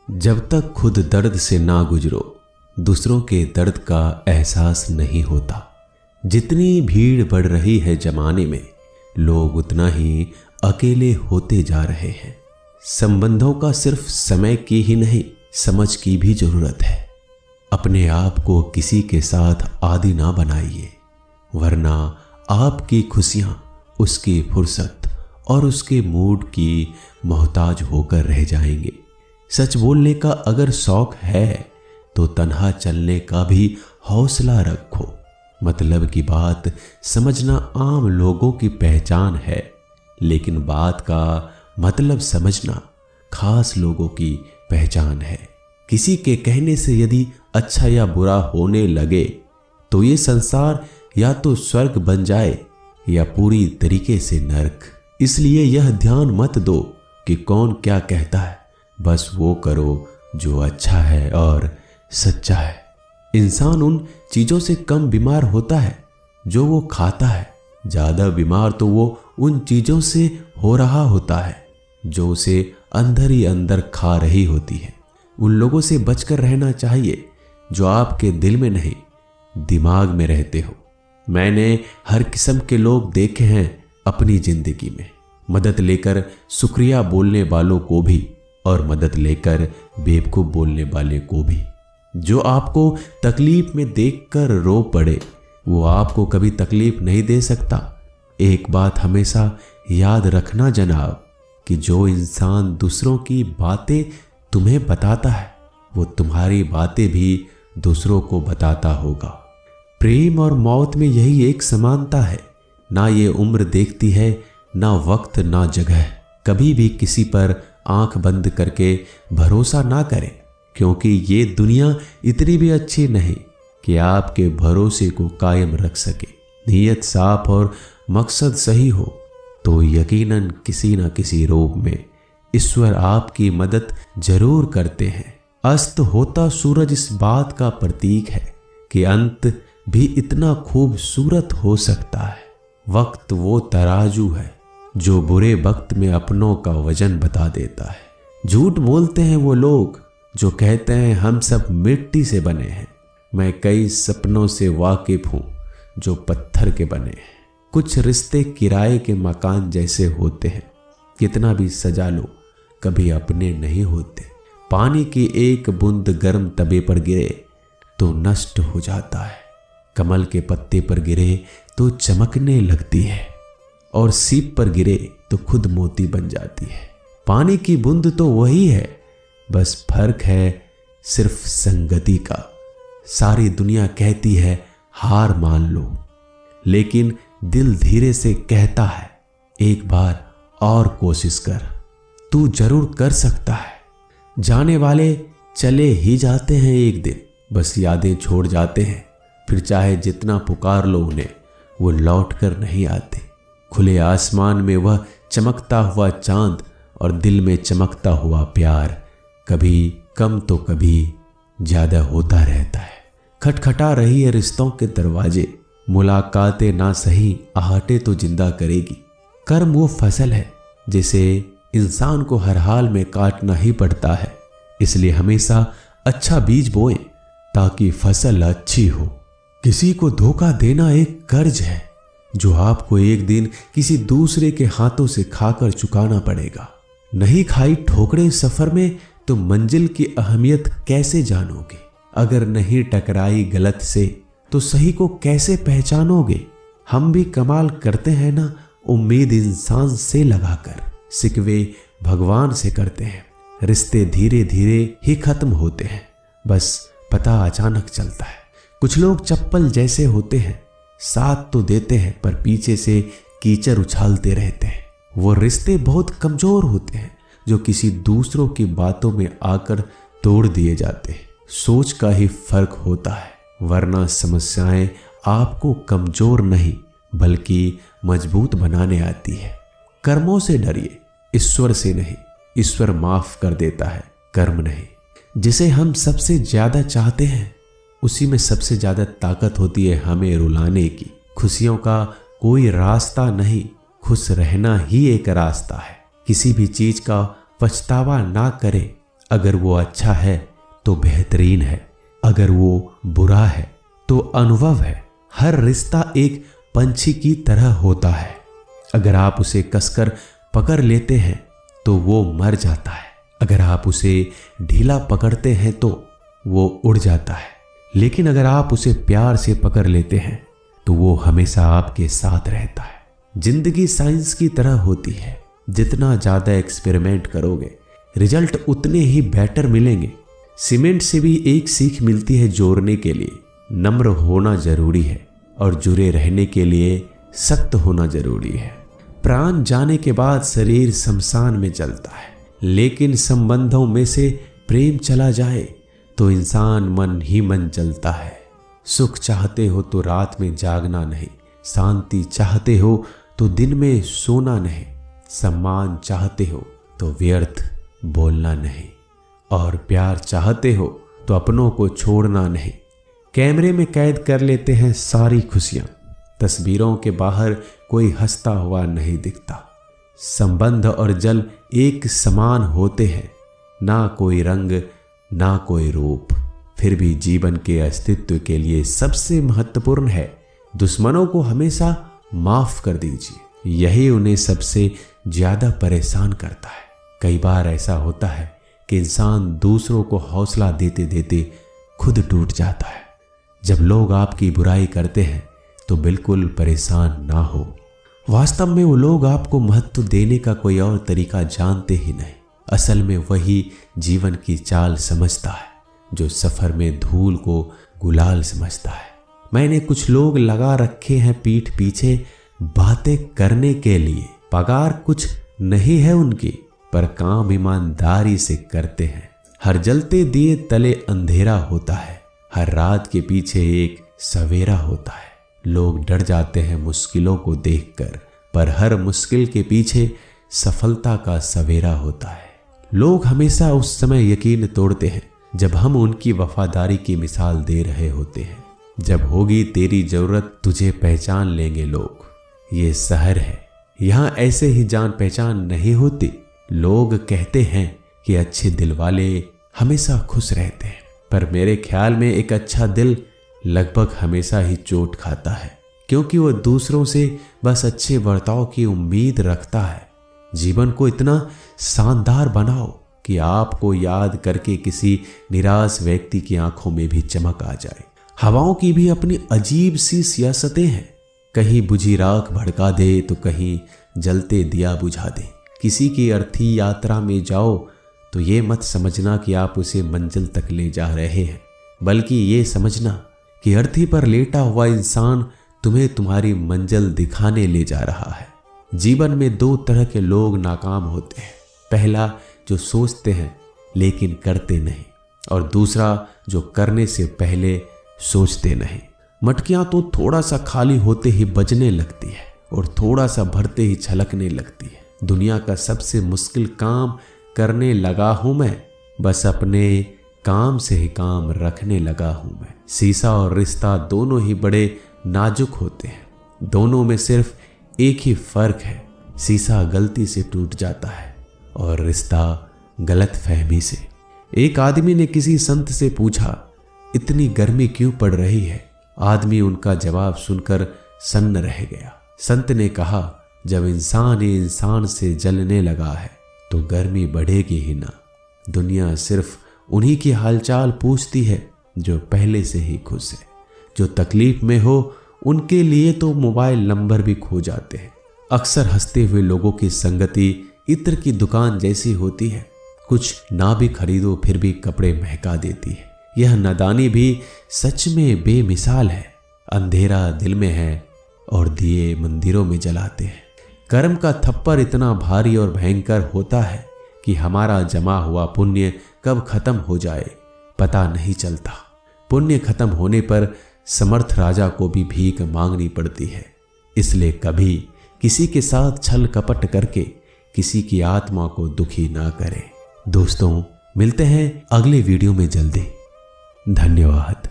जब तक खुद दर्द से ना गुजरो, दूसरों के दर्द का एहसास नहीं होता। जितनी भीड़ बढ़ रही है जमाने में, लोग उतना ही अकेले होते जा रहे हैं। संबंधों का सिर्फ समय की ही नहीं, समझ की भी जरूरत है। अपने आप को किसी के साथ आदी ना बनाइए, वरना आपकी खुशियां उसकी फुर्सत और उसके मूड की मोहताज होकर रह जाएंगे। सच बोलने का अगर शौक है तो तन्हा चलने का भी हौसला रखो। मतलब की बात समझना आम लोगों की पहचान है, लेकिन बात का मतलब समझना खास लोगों की पहचान है। किसी के कहने से यदि अच्छा या बुरा होने लगे तो ये संसार या तो स्वर्ग बन जाए या पूरी तरीके से नर्क। इसलिए यह ध्यान मत दो कि कौन क्या कहता है, बस वो करो जो अच्छा है और सच्चा है। इंसान उन चीजों से कम बीमार होता है जो वो खाता है, ज्यादा बीमार तो वो उन चीजों से हो रहा होता है जो उसे अंदर ही अंदर खा रही होती है। उन लोगों से बचकर रहना चाहिए जो आपके दिल में नहीं, दिमाग में रहते हो। मैंने हर किस्म के लोग देखे हैं अपनी जिंदगी में, मदद लेकर शुक्रिया बोलने वालों को भी और मदद लेकर बेवकूफ बोलने वाले को भी। जो आपको तकलीफ में देखकर रो पड़े वो आपको कभी तकलीफ नहीं दे सकता। एक बात हमेशा याद रखना जनाब, कि जो इंसान दूसरों की बातें तुम्हें बताता है वो तुम्हारी बातें भी दूसरों को बताता होगा। प्रेम और मौत में यही एक समानता है। ना ये उम्र देखती है, ना वक्त, ना जगह। कभी भी किसी पर आंख बंद करके भरोसा ना करें, क्योंकि ये दुनिया इतनी भी अच्छी नहीं कि आपके भरोसे को कायम रख सके। नीयत साफ और मकसद सही हो तो यकीनन किसी न किसी रूप में ईश्वर आपकी मदद जरूर करते हैं। अस्त होता सूरज इस बात का प्रतीक है कि अंत भी इतना खूबसूरत हो सकता है। वक्त वो तराजू है जो बुरे वक्त में अपनों का वजन बता देता है। झूठ बोलते हैं वो लोग जो कहते हैं हम सब मिट्टी से बने हैं। मैं कई सपनों से वाकिफ हूं जो पत्थर के बने हैं। कुछ रिश्ते किराए के मकान जैसे होते हैं, कितना भी सजा लो कभी अपने नहीं होते। पानी की एक बूंद गर्म तवे पर गिरे तो नष्ट हो जाता है, कमल के पत्ते पर गिरे तो चमकने लगती है, और सीप पर गिरे तो खुद मोती बन जाती है। पानी की बूंद तो वही है, बस फर्क है सिर्फ संगति का। सारी दुनिया कहती है हार मान लो, लेकिन दिल धीरे से कहता है एक बार और कोशिश कर, तू जरूर कर सकता है। जाने वाले चले ही जाते हैं एक दिन, बस यादें छोड़ जाते हैं। फिर चाहे जितना पुकार लो उन्हें, वो लौट कर नहीं आते। खुले आसमान में वह चमकता हुआ चांद और दिल में चमकता हुआ प्यार कभी कम तो कभी ज्यादा होता रहता है। खटखटा रही है रिश्तों के दरवाजे, मुलाकातें ना सही आहटे तो जिंदा करेगी। कर्म वो फसल है जिसे इंसान को हर हाल में काटना ही पड़ता है। इसलिए हमेशा अच्छा बीज बोएं ताकि फसल अच्छी हो। किसी को धोखा देना एक कर्ज है जो आपको एक दिन किसी दूसरे के हाथों से खाकर चुकाना पड़ेगा। नहीं खाई ठोकरें सफर में तो मंजिल की अहमियत कैसे जानोगे? अगर नहीं टकराई गलत से तो सही को कैसे पहचानोगे? हम भी कमाल करते हैं ना, उम्मीद इंसान से लगाकर, सिकवे भगवान से करते हैं। रिश्ते धीरे धीरे ही खत्म होते हैं, बस पता अचानक चलता है। कुछ लोग चप्पल जैसे होते हैं, साथ तो देते हैं पर पीछे से कीचड़ उछालते रहते हैं। वो रिश्ते बहुत कमजोर होते हैं जो किसी दूसरों की बातों में आकर तोड़ दिए जाते हैं। सोच का ही फर्क होता है, वरना समस्याएं आपको कमजोर नहीं बल्कि मजबूत बनाने आती है। कर्मों से डरिए, ईश्वर से नहीं। ईश्वर माफ कर देता है, कर्म नहीं। जिसे हम सबसे ज्यादा चाहते हैं उसी में सबसे ज्यादा ताकत होती है हमें रुलाने की। खुशियों का कोई रास्ता नहीं, खुश रहना ही एक रास्ता है। किसी भी चीज का पछतावा ना करें, अगर वो अच्छा है तो बेहतरीन है, अगर वो बुरा है तो अनुभव है। हर रिश्ता एक पंछी की तरह होता है, अगर आप उसे कसकर पकड़ लेते हैं तो वो मर जाता है, अगर आप उसे ढीला पकड़ते हैं तो वो उड़ जाता है, लेकिन अगर आप उसे प्यार से पकड़ लेते हैं तो वो हमेशा आपके साथ रहता है। जिंदगी साइंस की तरह होती है, जितना ज्यादा एक्सपेरिमेंट करोगे रिजल्ट उतने ही बेटर मिलेंगे। सीमेंट से भी एक सीख मिलती है जोड़ने के लिए नम्र होना जरूरी है, और जुड़े रहने के लिए सख्त होना जरूरी है। प्राण जाने के बाद शरीर शमशान में जलता है, लेकिन संबंधों में से प्रेम चला जाए तो इंसान मन ही मन जलता है। सुख चाहते हो तो रात में जागना नहीं, शांति चाहते हो तो दिन में सोना नहीं, सम्मान चाहते हो तो व्यर्थ बोलना नहीं, और प्यार चाहते हो तो अपनों को छोड़ना नहीं। कैमरे में कैद कर लेते हैं सारी खुशियां, तस्वीरों के बाहर कोई हंसता हुआ नहीं दिखता। संबंध और जल एक समान होते हैं, ना कोई रंग ना कोई रूप, फिर भी जीवन के अस्तित्व के लिए सबसे महत्वपूर्ण है दुश्मनों को हमेशा माफ कर दीजिए, यही उन्हें सबसे ज्यादा परेशान करता है। कई बार ऐसा होता है कि इंसान दूसरों को हौसला देते देते खुद टूट जाता है। जब लोग आपकी बुराई करते हैं तो बिल्कुल परेशान ना हो, वास्तव में वो लोग आपको महत्व देने का कोई और तरीका जानते ही नहीं। असल में वही जीवन की चाल समझता है जो सफर में धूल को गुलाल समझता है। मैंने कुछ लोग लगा रखे हैं पीठ पीछे बातें करने के लिए, पगार कुछ नहीं है उनकी, पर काम ईमानदारी से करते हैं। हर जलते दिए तले अंधेरा होता है, हर रात के पीछे एक सवेरा होता है। लोग डर जाते हैं मुश्किलों को देखकर, पर हर मुश्किल के पीछे सफलता का सवेरा होता है। लोग हमेशा उस समय यकीन तोड़ते हैं जब हम उनकी वफादारी की मिसाल दे रहे होते हैं। जब होगी तेरी जरूरत तुझे पहचान लेंगे लोग। ये शहर है, यहाँ ऐसे ही जान पहचान नहीं होती। लोग कहते हैं कि अच्छे दिल वाले हमेशा खुश रहते हैं, पर मेरे ख्याल में एक अच्छा दिल लगभग हमेशा ही चोट खाता है, क्योंकि वो दूसरों से बस अच्छे बर्ताव की उम्मीद रखता है। जीवन को इतना शानदार बनाओ कि आपको याद करके किसी निराश व्यक्ति की आंखों में भी चमक आ जाए। हवाओं की भी अपनी अजीब सी सियासतें हैं, कहीं बुझी राख भड़का दे तो कहीं जलते दिया बुझा दे। किसी की अर्थी यात्रा में जाओ तो ये मत समझना कि आप उसे मंजिल तक ले जा रहे हैं, बल्कि ये समझना कि अर्थी पर लेटा हुआ इंसान तुम्हें तुम्हारी मंजिल दिखाने ले जा रहा है। जीवन में दो तरह के लोग नाकाम होते हैं, पहला जो सोचते हैं लेकिन करते नहीं, और दूसरा जो करने से पहले सोचते नहीं। मटकियां तो थोड़ा सा खाली होते ही बजने लगती है और थोड़ा सा भरते ही छलकने लगती है। दुनिया का सबसे मुश्किल काम करने लगा हूं मैं, बस अपने काम से ही काम रखने लगा हूं मैं। शीशा और रिश्ता दोनों ही बड़े नाजुक होते हैं, दोनों में सिर्फ एक ही फर्क है, शीशा गलती से टूट जाता है और रिश्ता गलत फहमी से। एक आदमी ने किसी संत से पूछा, इतनी गर्मी क्यों पड़ रही है? आदमी उनका जवाब सुनकर सन्न रह गया। संत ने कहा, जब इंसान ही इंसान से जलने लगा है तो गर्मी बढ़ेगी ही ना। दुनिया सिर्फ उन्हीं की हालचाल पूछती है जो पहले से ही खुश है। जो तकलीफ में हो उनके लिए तो मोबाइल नंबर भी खो जाते हैं। अक्सर हंसते हुए लोगों की संगति इत्र की दुकान जैसी होती है, कुछ ना भी खरीदो फिर भी कपड़े महका देती है। यह नादानी भी सच में बेमिसाल है। अंधेरा दिल में है और दिए मंदिरों में जलाते हैं। कर्म का थप्पड़ इतना भारी और भयंकर होता है कि हमारा जमा हुआ पुण्य कब खत्म हो जाए पता नहीं चलता। पुण्य खत्म होने पर समर्थ राजा को भी भीख मांगनी पड़ती है। इसलिए कभी किसी के साथ छल कपट करके किसी की आत्मा को दुखी ना करें। दोस्तों, मिलते हैं अगले वीडियो में जल्दी। धन्यवाद।